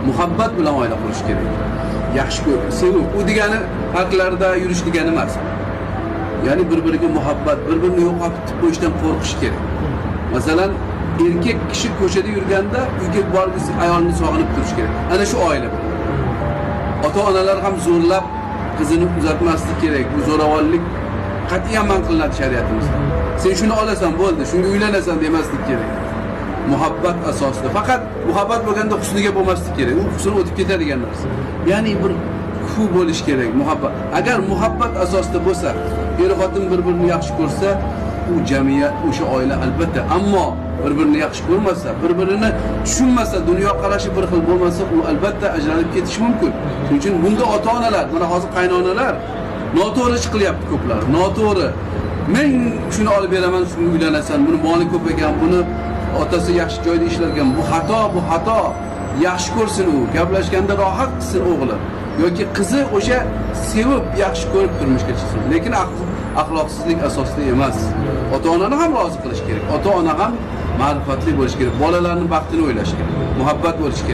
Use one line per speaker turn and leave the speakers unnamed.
muhabbat bilan oila qurish kerak. Yaxshi ko'rib, sevib, u degani parklarda yurish degani emas. Ya'ni bir-biriga muhabbat, bir-birini yo'qotib qo'yishdan qo'rqish kerak. Masalan, erkak kishi ko'chada yurganda uyga borib ayolni sog'inib turish kerak. Ana shu oila. Ota-onalar ham zo'rlab qizini uzatmaslik kerak. Bu zo'ravonlik qat'iyan man qilinadi shariatimizda. Sen shuni olasan, bo'ldi, shunga uylanasan demaslik kerak. Muhabbat asosida. Faqat muhabbat bo'lganda husniga bo'lmaslik kerak. U husn o'tib ketadigan narsa. Ya'ni bir ku bo'lish kerak muhabbat. Agar muhabbat asosida bo'lsa, er-xotin bir-birini yaxshi ko'rsa, u jamiyat, o'sha oila albatta. Ammo bir-birini yaxshi ko'rmasa, bir-birini tushunmasa, dunyo qarashi bir xil bo'lmasa, u albatta ajralib ketishi mumkin. Shuning uchun bunda ota-onalar, mana hozir qaynonalar noto'g'ri ish qilyapti ko'plar. Noto'g'ri. Men shuni olib beraman, shunga uylanasan, buni moli ko'p ekan, buni otasi yaxshi joyda ishlar ekan. Bu xato. Yaxshi ko'rsin u, gaplashganda rohat qilsin o'g'li yoki qizi o'sha sevib yaxshi ko'rib turmushga chiqsin. Lekin axloqsizlik asosida emas. Ota-onani ham rozi qilish kerak. Ota-ona ham ma'rifatli bo'lish kerak. Bolalarning baxtini o'ylash kerak. Muhabbat bo'lish kerak.